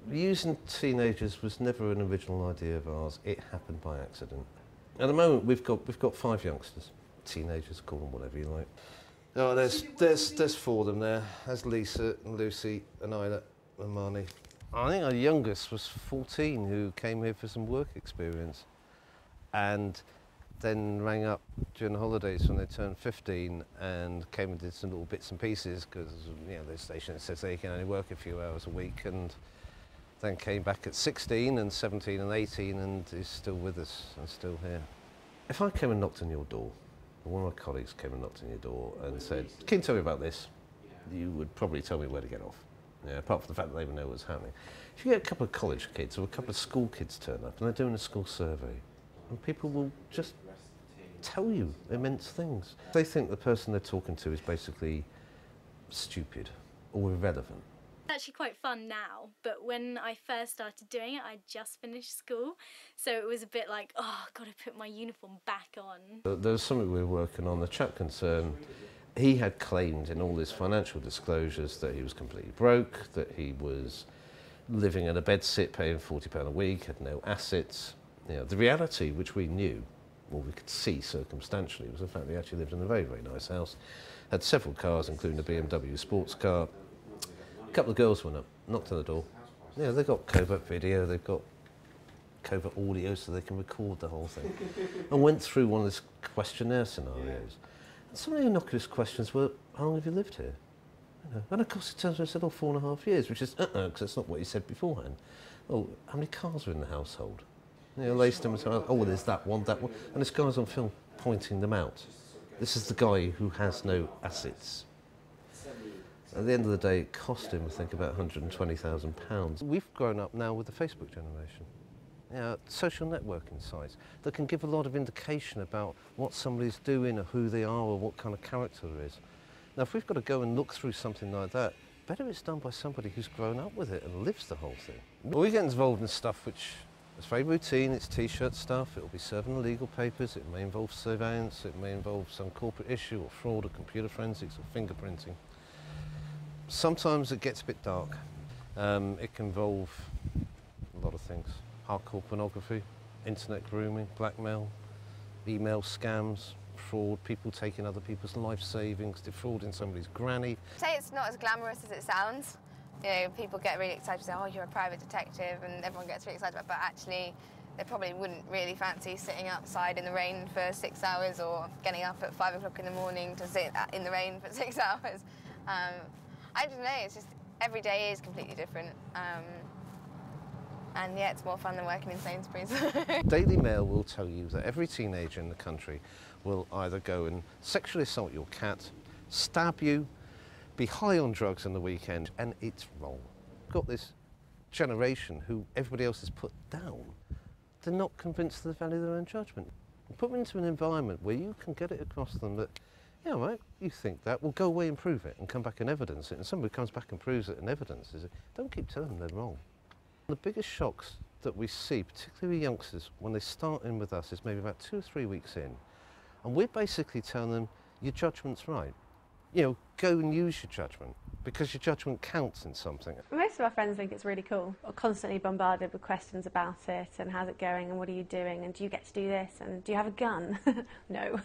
Using teenagers was never an original idea of ours. It happened by accident. At the moment, we've got 5 youngsters, teenagers, call them whatever you like. Oh, there's 4 of them there. There's Lisa and Lucy and Ida and Marnie. I think our youngest was 14, who came here for some work experience, and then rang up during the holidays when they turned 15 and came and did some little bits and pieces because the station says they can only work a few hours a week, and then came back at 16 and 17 and 18 and is still with us and still here. If I came and knocked on your door, or one of my colleagues came and knocked on your door and said, "Can you tell me about this?" you would probably tell me where to get off. Apart from the fact that they would know what's happening. If you get a couple of college kids or a couple of school kids turn up and they're doing a school survey, and people will just tell you immense things. They think the person they're talking to is basically stupid or irrelevant. It's actually quite fun now, but when I first started doing it, I just finished school, so it was a bit like, oh, I've got to put my uniform back on. There was something we were working on, the chap concerned. He had claimed in all his financial disclosures that he was completely broke, that he was living in a bedsit, paying £40 a week, had no assets. The reality, which we knew, or we could see circumstantially, was the fact that he actually lived in a very, very nice house, had several cars, including a BMW sports car. A couple of girls went up, knocked on the door. They've got covert video, they've got covert audio so they can record the whole thing. And went through one of these questionnaire scenarios. And some of the innocuous questions were, how long have you lived here? And of course it turns out and said, 4.5 years, which is, because that's not what he said beforehand. Oh, how many cars are in the household? Laced them and said, oh, well, there's that one. And this guy's on film pointing them out. This is the guy who has no assets. At the end of the day, it cost him, I think, about £120,000. We've grown up now with the Facebook generation. Social networking sites that can give a lot of indication about what somebody's doing or who they are or what kind of character there is. Now, if we've got to go and look through something like that, better it's done by somebody who's grown up with it and lives the whole thing. We get involved in stuff which is very routine. It's T-shirt stuff, it'll be serving the legal papers, it may involve surveillance, it may involve some corporate issue or fraud or computer forensics or fingerprinting. Sometimes it gets a bit dark. It can involve a lot of things. Hardcore pornography, internet grooming, blackmail, email scams, fraud, people taking other people's life savings, defrauding somebody's granny. I'd say it's not as glamorous as it sounds. People get really excited to say, oh, you're a private detective, and everyone gets really excited about it, but actually they probably wouldn't really fancy sitting outside in the rain for 6 hours or getting up at 5 o'clock in the morning to sit in the rain for 6 hours. I don't know, it's just every day is completely different. And yeah, it's more fun than working in Sainsbury's. Daily Mail will tell you that every teenager in the country will either go and sexually assault your cat, stab you, be high on drugs on the weekend, and it's wrong. We've got this generation who everybody else has put down. They're not convinced of the value of their own judgment. Put them into an environment where you can get it across them that, yeah, right, you think that, well, go away and prove it and come back and evidence it. And somebody comes back and proves it and evidences it. Don't keep telling them they're wrong. The biggest shocks that we see, particularly with youngsters, when they start in with us is maybe about 2 or 3 weeks in. And we're basically telling them, your judgment's right. Go and use your judgment, because your judgment counts in something. Most of our friends think it's really cool. We're constantly bombarded with questions about it, and how's it going, and what are you doing, and do you get to do this, and do you have a gun? No.